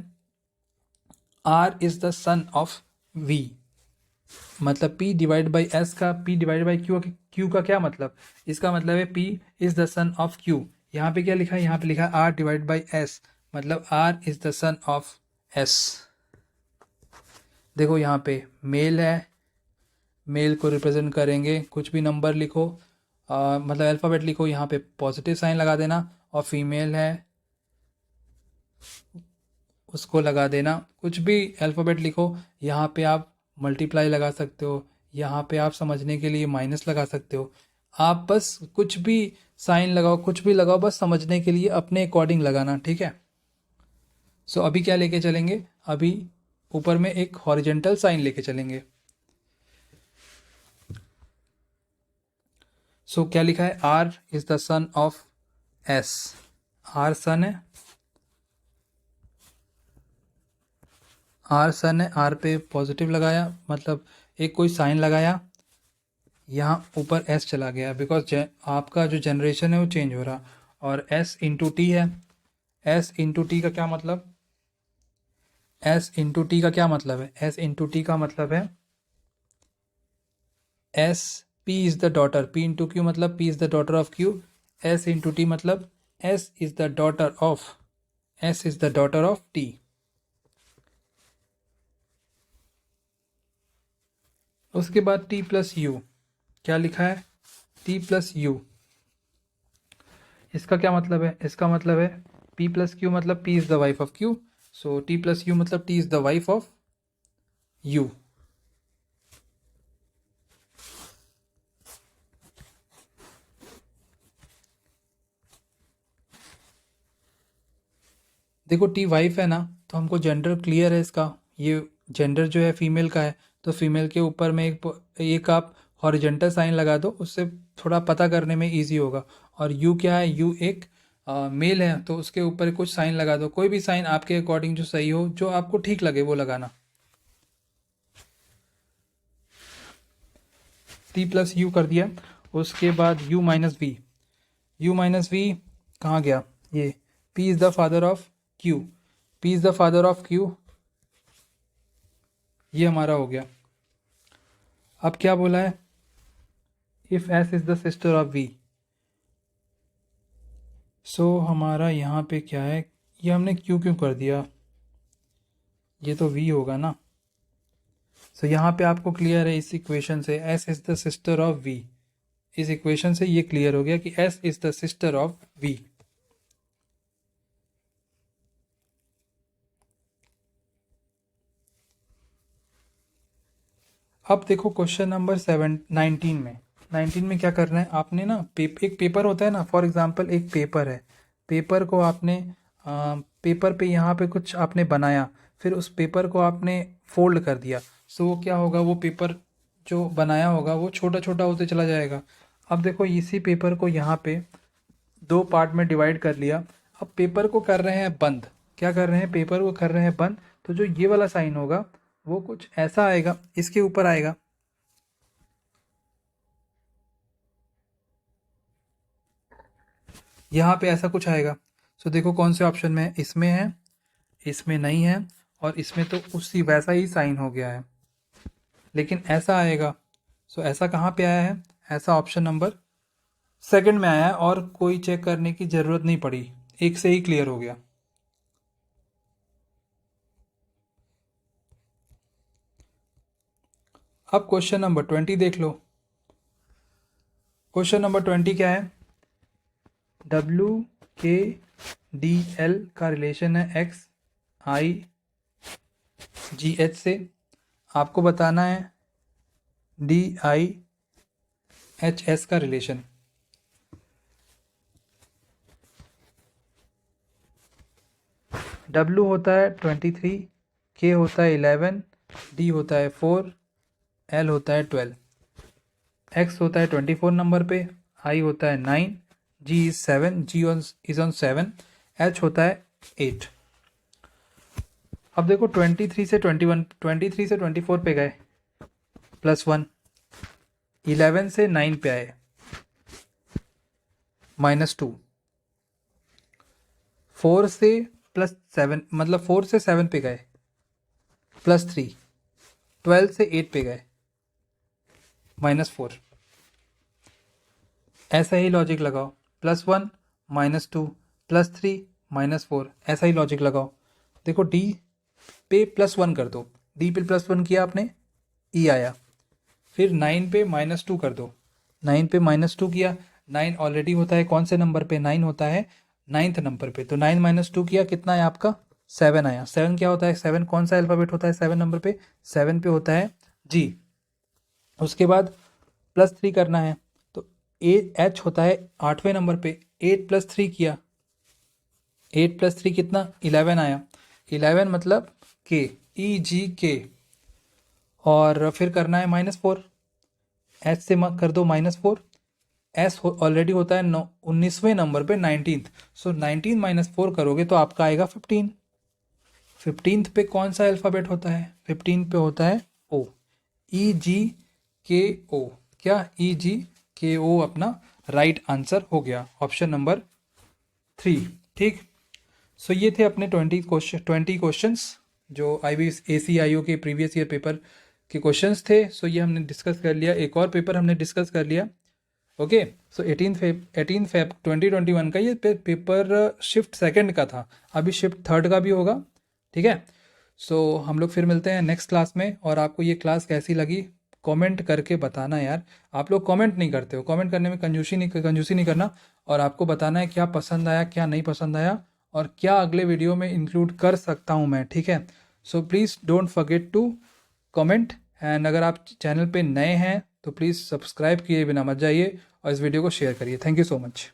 R is the son of V, मतलब P डिवाइड बाई एस का P डिवाइड बाई क्यू का क्या मतलब, इसका मतलब है P is the son of Q। यहाँ पे क्या लिखा है, यहाँ पे लिखा है R डिवाइड बाई एस, मतलब R is the son of S। देखो यहाँ पे मेल है, मेल को रिप्रेजेंट करेंगे, कुछ भी नंबर लिखो, मतलब अल्फ़ाबेट लिखो, यहाँ पे पॉजिटिव साइन लगा देना, और फीमेल है उसको लगा देना, कुछ भी अल्फ़ाबेट लिखो, यहाँ पे आप मल्टीप्लाई लगा सकते हो, यहाँ पे आप समझने के लिए माइनस लगा सकते हो, आप बस कुछ भी साइन लगाओ, कुछ भी लगाओ, बस समझने के लिए अपने अकॉर्डिंग लगाना, ठीक है। सो अभी क्या लेके चलेंगे, अभी ऊपर में एक हॉरिजेंटल साइन लेके चलेंगे। सो क्या लिखा है, R is the son of S, R son है, आर सन है, आर पे पॉजिटिव लगाया, मतलब एक कोई साइन लगाया, यहाँ ऊपर एस चला गया बिकॉज आपका जो जनरेशन है वो चेंज हो रहा, और एस इंटू टी है। एस इंटू टी का क्या मतलब, एस इंटू टी का क्या मतलब है, एस इंटू टी का मतलब है S P is the daughter, P into Q मतलब P is the daughter of Q, S into T मतलब S is the daughter of, S is the daughter of T. उसके बाद टी प्लस यू, क्या लिखा है, टी प्लस यू, इसका क्या मतलब है, इसका मतलब है पी प्लस क्यू मतलब P is the wife of Q, so T plus U मतलब T is the wife of U. देखो टी वाइफ है ना, तो हमको जेंडर क्लियर है इसका, ये जेंडर जो है फीमेल का है, तो फीमेल के ऊपर में एक आप हॉरिजेंटल साइन लगा दो, उससे थोड़ा पता करने में इजी होगा। और यू क्या है, यू एक मेल है, तो उसके ऊपर कुछ साइन लगा दो, कोई भी साइन आपके अकॉर्डिंग जो सही हो, जो आपको ठीक लगे वो लगाना। टी प्लस यू कर दिया, उसके बाद U minus V, U minus V कहाँ गया, ये P is the father of Q, P is the father of Q, ये हमारा हो गया। अब क्या बोला है, if S is the sister of V, so हमारा यहाँ पे क्या है, ये हमने क्यू क्यों कर दिया, ये तो वी होगा ना। सो यहाँ पे आपको क्लियर है इस इक्वेशन से, S is the sister of V, इस इक्वेशन से ये क्लियर हो गया कि S is the sister of V. अब देखो क्वेश्चन नंबर 19 में, 19 में क्या करना है आपने ना, एक पेपर होता है ना, फॉर एग्जांपल एक पेपर है, पेपर को आपने पेपर पे यहाँ पे कुछ आपने बनाया, फिर उस पेपर को आपने फोल्ड कर दिया, सो वो क्या होगा, वो पेपर जो बनाया होगा वो छोटा छोटा होते चला जाएगा। अब देखो इसी पेपर को यहाँ पे दो पार्ट में डिवाइड कर लिया, अब पेपर को कर रहे हैं बंद, क्या कर रहे हैं, पेपर को कर रहे हैं बंद, तो जो ये वाला साइन होगा वो कुछ ऐसा आएगा, इसके ऊपर आएगा, यहाँ पे ऐसा कुछ आएगा। सो देखो कौन से ऑप्शन में है, इसमें है, इसमें नहीं है, और इसमें तो उसी वैसा ही साइन हो गया है, लेकिन ऐसा आएगा। सो ऐसा कहाँ पे आया है, ऐसा ऑप्शन नंबर सेकंड में आया है, और कोई चेक करने की ज़रूरत नहीं पड़ी, एक से ही क्लियर हो गया। अब क्वेश्चन नंबर 20 देख लो। क्वेश्चन नंबर 20 क्या है, डब्ल्यू के डी एल का रिलेशन है एक्स आई जी एच से, आपको बताना है डी आई एच एस का रिलेशन। W होता है 23, K होता है 11, D होता है 4, L होता है 12, X होता है 24 नंबर पे, I होता है 9, G is 7, G is on 7, H होता है 8। अब देखो 23 से 21, 23 से 24 पे गए +1, 11 से 9 पे आए -2, 4 से +7 मतलब 4 से 7 पे गए +3, 12 से 8 पे गए -4। ऐसा ही लॉजिक लगाओ, +1 -2 +3 -4, ऐसा ही लॉजिक लगाओ। देखो डी पे +1 कर दो, डी पे +1 किया आपने, ई आया। फिर 9 पे -2 कर दो, 9 पे -2 किया, 9 ऑलरेडी होता है कौन से नंबर पे, 9 होता है 9th नंबर पे, तो 9 -2 किया, कितना आया आपका 7 आया। 7 क्या होता है, 7 कौन सा अल्फ़ाबेट होता है 7 नंबर पे, 7 पे होता है जी। उसके बाद +3 करना है, तो एच होता है 8वें नंबर पे, 8 + 3 किया, 8 + 3 कितना 11 आया, 11 मतलब के, ई जी के। और फिर करना है -4, एच से कर दो -4, एस ऑलरेडी होता है 19वें नंबर पे 19th, सो 19 -4 करोगे तो आपका आएगा 15। 15th पे कौन सा अल्फ़ाबेट होता है, 15 पे होता है ओ, ई जी के ओ, क्या ई जी के ओ अपना राइट आंसर हो गया, ऑप्शन नंबर 3। ठीक, सो ये थे अपने 20 क्वेश्चंस जो ACIO के प्रीवियस ईयर पेपर के क्वेश्चंस थे। सो ये हमने डिस्कस कर लिया, एक और पेपर हमने डिस्कस कर लिया। ओके, सो 18 फेब 2021 का ये पेपर शिफ्ट सेकंड का था, अभी शिफ्ट थर्ड का भी होगा। ठीक है, सो हम लोग फिर मिलते हैं नेक्स्ट क्लास में। और आपको ये क्लास कैसी लगी कमेंट करके बताना यार, आप लोग कमेंट नहीं करते हो, कमेंट करने में कंजूसी नहीं करना। और आपको बताना है क्या पसंद आया क्या नहीं पसंद आया, और क्या अगले वीडियो में इंक्लूड कर सकता हूँ मैं। ठीक है, so please don't forget to comment. And अगर आप चैनल पे नए हैं तो प्लीज़ सब्सक्राइब किए बिना मत जाइए और इस वीडियो को शेयर करिए। Thank you so much.